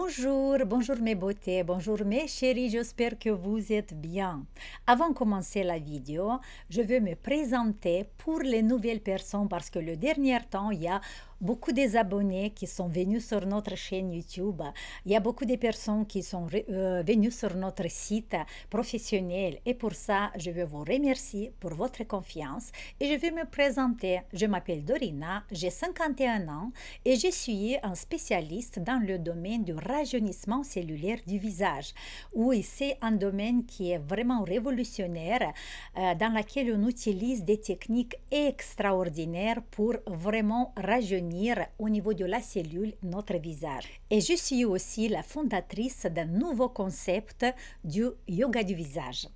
Bonjour, bonjour mes beautés, bonjour mes chéris, j'espère que vous êtes bien. Avant de commencer la vidéo, je veux me présenter pour les nouvelles personnes parce que le dernier temps, il y a beaucoup des abonnés qui sont venus sur notre chaîne YouTube. Il y a beaucoup de personnes qui sont venues sur notre site professionnel et pour ça, je veux vous remercier pour votre confiance et je vais me présenter. Je m'appelle Dorina, j'ai 51 ans et je suis un spécialiste dans le domaine du rajeunissement cellulaire du visage. Oui, c'est un domaine qui est vraiment révolutionnaire dans lequel on utilise des techniques extraordinaires pour vraiment rajeunir au niveau de la cellule notre visage. Et je suis aussi la fondatrice d'un nouveau concept du yoga du visage.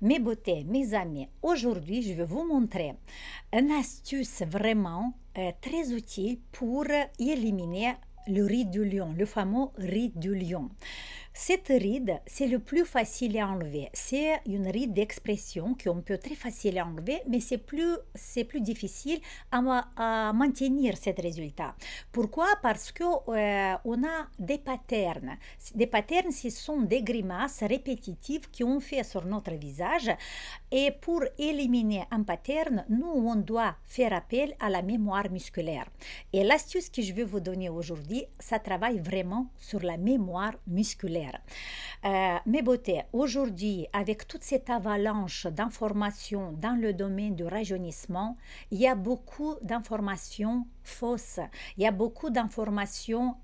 Mes beautés, mes amis, aujourd'hui je vais vous montrer une astuce vraiment très utile pour éliminer le ride du lion, le fameux ride du lion. Cette ride, c'est le plus facile à enlever. C'est une ride d'expression qu'on peut très facilement enlever, mais c'est plus difficile à maintenir ce résultat. Pourquoi? Parce qu'on a des patterns. Des patterns, ce sont des grimaces répétitives qu'on fait sur notre visage. Et pour éliminer un pattern, nous, on doit faire appel à la mémoire musculaire. Et l'astuce que je vais vous donner aujourd'hui, ça travaille vraiment sur la mémoire musculaire. Mes beautés, aujourd'hui, avec toute cette avalanche d'informations dans le domaine du rajeunissement, il y a beaucoup d'informations fausses. Il y a beaucoup d'informations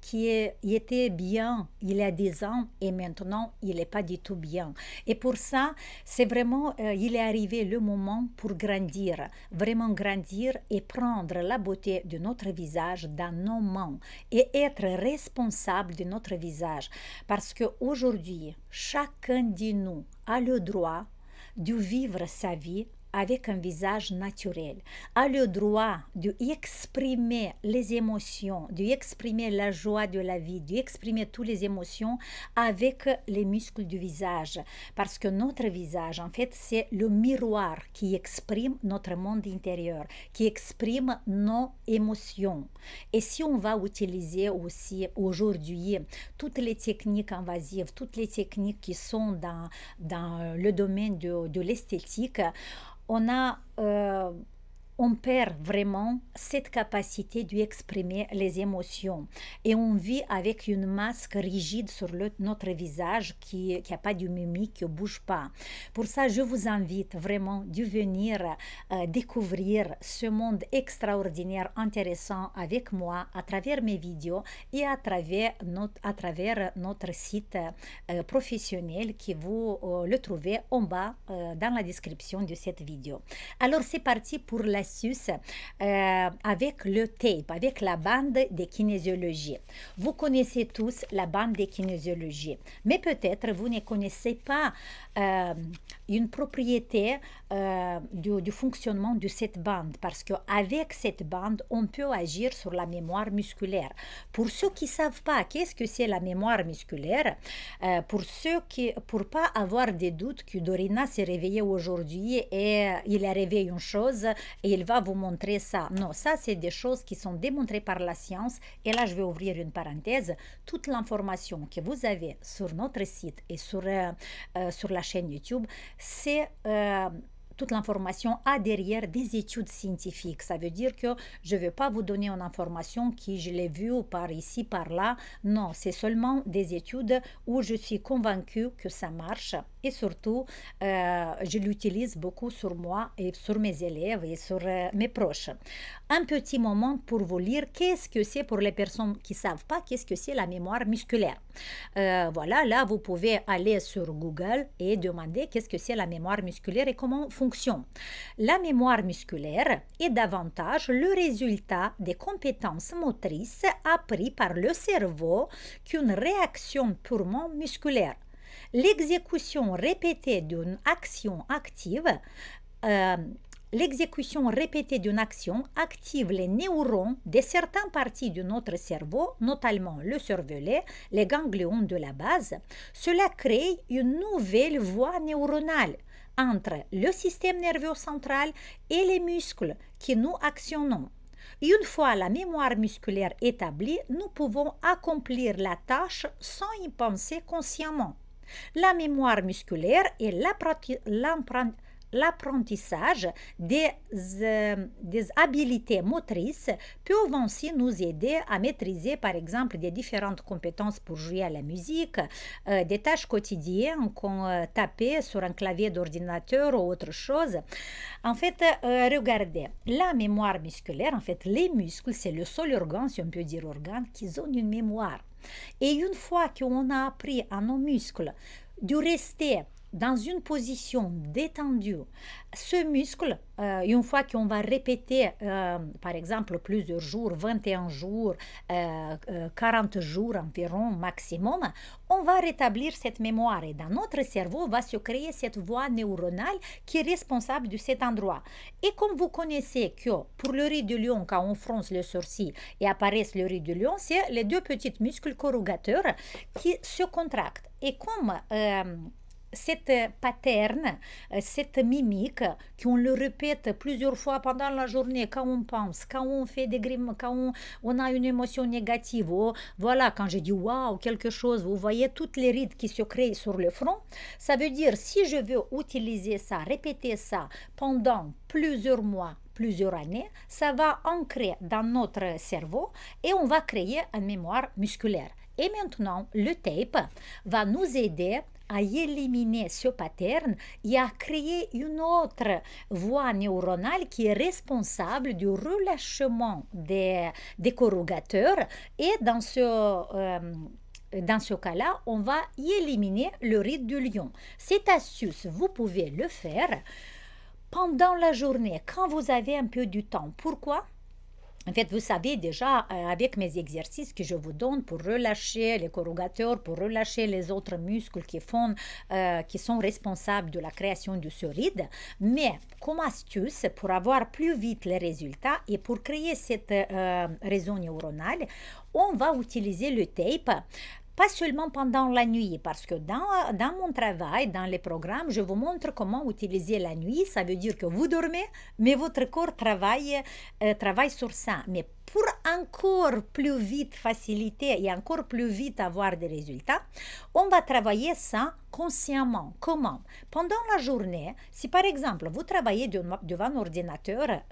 qui étaient bien il y a 10 ans et maintenant, il n'est pas du tout bien. Et pour ça, c'est vraiment, il est arrivé le moment pour grandir, vraiment grandir et prendre la beauté de notre visage dans nos mains et être responsable de notre visage. Parce qu'aujourd'hui, chacun de nous a le droit de vivre sa vie avec un visage naturel, a le droit d'exprimer les émotions, d'exprimer la joie de la vie, d'exprimer toutes les émotions avec les muscles du visage. Parce que notre visage, en fait, c'est le miroir qui exprime notre monde intérieur, qui exprime nos émotions. Et si on va utiliser aussi aujourd'hui toutes les techniques invasives, toutes les techniques qui sont dans le domaine de l'esthétique, on perd vraiment cette capacité d'exprimer les émotions et on vit avec une masque rigide sur notre visage qui n'a pas de mimique, qui ne bouge pas. Pour ça, je vous invite vraiment de venir découvrir ce monde extraordinaire, intéressant avec moi à travers mes vidéos et à travers notre site professionnel qui vous le trouvez en bas dans la description de cette vidéo. Alors, c'est parti pour l'astuce avec le tape, avec la bande de kinésiologie. Vous connaissez tous la bande de kinésiologie, mais peut-être vous ne connaissez pas une propriété du fonctionnement de cette bande, parce qu'avec cette bande, on peut agir sur la mémoire musculaire. Pour ceux qui ne savent pas qu'est-ce que c'est la mémoire musculaire, pour pas avoir des doutes que Dorina s'est réveillée aujourd'hui et il a rêvé une chose et il va vous montrer ça. Non, ça c'est des choses qui sont démontrées par la science. Et là, je vais ouvrir une parenthèse. Toute l'information que vous avez sur notre site et sur la chaîne YouTube, c'est toute l'information a derrière des études scientifiques. Ça veut dire que je ne vais pas vous donner une information qui je l'ai vue par ici, par là. Non, c'est seulement des études où je suis convaincue que ça marche. Et surtout, je l'utilise beaucoup sur moi et sur mes élèves et sur mes proches. Un petit moment pour vous lire qu'est-ce que c'est pour les personnes qui ne savent pas qu'est-ce que c'est la mémoire musculaire. Voilà, là, vous pouvez aller sur Google et demander qu'est-ce que c'est la mémoire musculaire et comment fonctionne. La mémoire musculaire est davantage le résultat des compétences motrices apprises par le cerveau qu'une réaction purement musculaire. L'exécution répétée d'une action active L'exécution répétée d'une action active les neurones de certaines parties de notre cerveau, notamment le cervelet, les ganglions de la base. Cela crée une nouvelle voie neuronale entre le système nerveux central et les muscles que nous actionnons. Une fois la mémoire musculaire établie, nous pouvons accomplir la tâche sans y penser consciemment. La mémoire musculaire est l'apprentissage des habiletés motrices peuvent aussi nous aider à maîtriser, par exemple, des différentes compétences pour jouer à la musique, des tâches quotidiennes comme taper sur un clavier d'ordinateur ou autre chose. En fait, regardez, la mémoire musculaire, en fait, les muscles, c'est le seul organe, si on peut dire organe, qui ont une mémoire. Et une fois qu'on a appris à nos muscles de rester dans une position détendue, ce muscle, une fois qu'on va répéter, par exemple, plusieurs jours, 21 jours, 40 jours environ maximum, on va rétablir cette mémoire et dans notre cerveau va se créer cette voie neuronale qui est responsable de cet endroit. Et comme vous connaissez que pour le riz de lion, quand on fronce le sourcil et apparaissent le riz de lion, c'est les deux petits muscles corrugateurs qui se contractent. Et comme cette pattern, cette mimique, qu'on le répète plusieurs fois pendant la journée, quand on pense, quand on fait des grimaces, quand on a une émotion négative, ou voilà, quand je dis waouh, quelque chose, vous voyez toutes les rides qui se créent sur le front, ça veut dire si je veux utiliser ça, répéter ça pendant plusieurs mois, plusieurs années, ça va ancrer dans notre cerveau et on va créer une mémoire musculaire. Et maintenant, le tape va nous aider à éliminer ce pattern et à créer une autre voie neuronale qui est responsable du relâchement des corrugateurs. Et dans ce cas-là, on va éliminer le ride du lion. Cette astuce, vous pouvez le faire pendant la journée, quand vous avez un peu du temps. Pourquoi? En fait, vous savez déjà, avec mes exercices que je vous donne pour relâcher les corrugateurs, pour relâcher les autres muscles qui sont responsables de la création de ce ride, mais comme astuce, pour avoir plus vite les résultats et pour créer cette réseau neuronal, on va utiliser le tape. Pas seulement pendant la nuit, parce que dans mon travail, dans les programmes, je vous montre comment utiliser la nuit. Ça veut dire que vous dormez, mais votre corps travaille sur ça. Mais pour encore plus vite faciliter et encore plus vite avoir des résultats, on va travailler ça consciemment. Comment? Pendant la journée, si par exemple vous travaillez devant un ordinateur,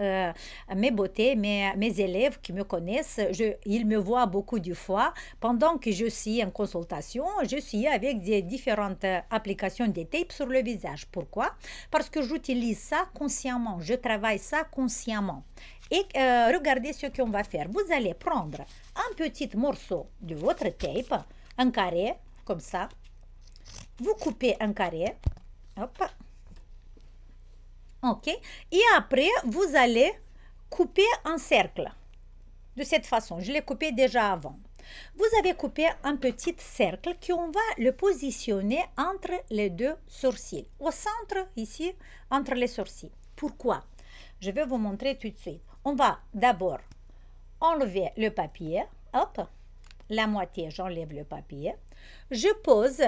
mes beautés, mes élèves qui me connaissent, ils me voient beaucoup de fois. Pendant que je suis en consultation, je suis avec des différentes applications de tape sur le visage. Pourquoi? Parce que j'utilise ça consciemment, je travaille ça consciemment. Et regardez ce qu'on va faire. Vous allez prendre un petit morceau de votre tape, un carré, comme ça. Vous coupez un carré. Hop. OK. Et après, vous allez couper un cercle. De cette façon. Je l'ai coupé déjà avant. Vous avez coupé un petit cercle qu'on va le positionner entre les deux sourcils. Au centre, ici, entre les sourcils. Pourquoi? Je vais vous montrer tout de suite. On va d'abord enlever le papier. Hop, la moitié, j'enlève le papier. Je pose,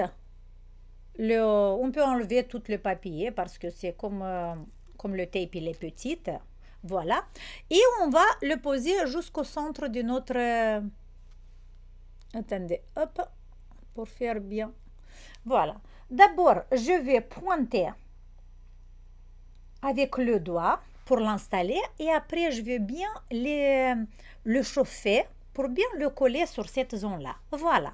on peut enlever tout le papier parce que c'est comme le tape, il est petit. Voilà. Et on va le poser jusqu'au centre de notre... attendez, hop, pour faire bien. Voilà. D'abord, je vais pointer avec le doigt pour l'installer et après je vais bien le chauffer pour bien le coller sur cette zone-là. Voilà.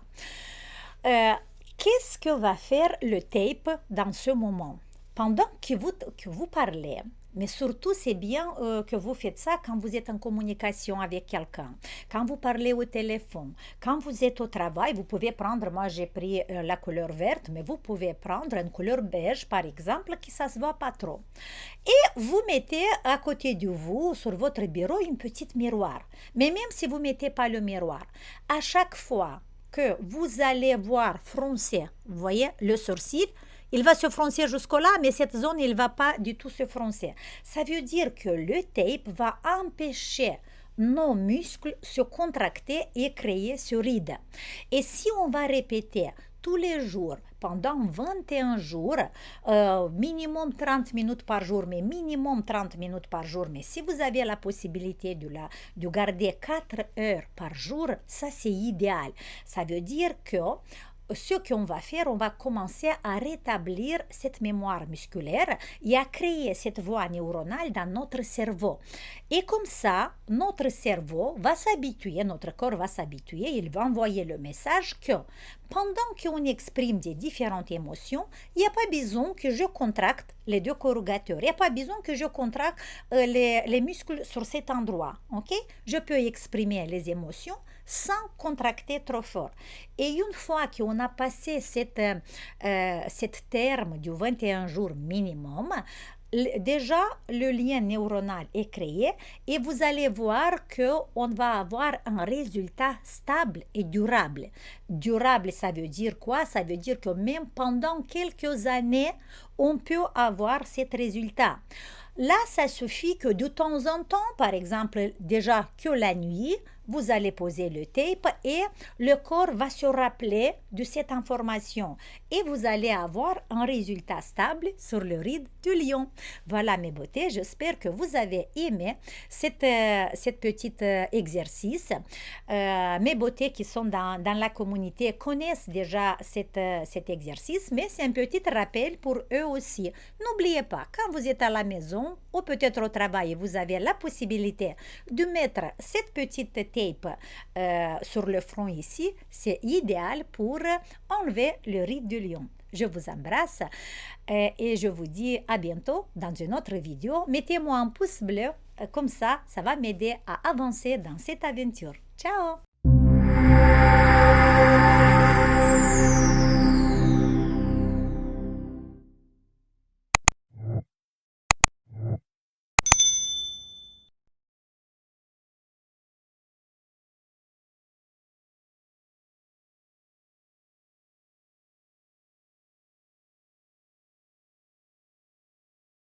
Qu'est-ce que va faire le tape dans ce moment? Pendant que vous parlez, mais surtout c'est bien que vous faites ça quand vous êtes en communication avec quelqu'un, quand vous parlez au téléphone, quand vous êtes au travail, vous pouvez prendre, moi j'ai pris la couleur verte, mais vous pouvez prendre une couleur beige par exemple, qui ça se voit pas trop. Et vous mettez à côté de vous, sur votre bureau, une petite miroir. Mais même si vous ne mettez pas le miroir, à chaque fois que vous allez voir froncer, vous voyez, le sourcil, il va se froncer jusque-là, mais cette zone, il ne va pas du tout se froncer. Ça veut dire que le tape va empêcher nos muscles se contracter et créer ce ride. Et si on va répéter tous les jours pendant 21 jours, minimum 30 minutes par jour, mais minimum 30 minutes par jour. Mais si vous avez la possibilité de garder 4 heures par jour, ça c'est idéal. Ça veut dire que ce qu'on va faire, on va commencer à rétablir cette mémoire musculaire et à créer cette voie neuronale dans notre cerveau. Et comme ça, notre cerveau va s'habituer, notre corps va s'habituer, il va envoyer le message que pendant qu'on exprime des différentes émotions, il n'y a pas besoin que je contracte les deux corrugateurs. Il n'y a pas besoin que je contracte les muscles sur cet endroit. Ok? Je peux exprimer les émotions sans contracter trop fort. Et une fois qu'on a passé cette terme du 21 jours minimum, déjà le lien neuronal est créé et vous allez voir qu'on va avoir un résultat stable et durable. Durable, ça veut dire quoi? Ça veut dire que même pendant quelques années, on peut avoir ce résultat. Là, ça suffit que de temps en temps, par exemple, déjà que la nuit, vous allez poser le tape et le corps va se rappeler de cette information et vous allez avoir un résultat stable sur le ride du lion. Voilà mes beautés, j'espère que vous avez aimé cette petit exercice. Mes beautés qui sont dans la communauté connaissent déjà cet exercice, mais c'est un petit rappel pour eux aussi. N'oubliez pas, quand vous êtes à la maison ou peut-être au travail, vous avez la possibilité de mettre cette petite tape sur le front ici, c'est idéal pour enlever le ride du lion. Je vous embrasse et je vous dis à bientôt dans une autre vidéo. Mettez-moi un pouce bleu, comme ça va m'aider à avancer dans cette aventure. Ciao!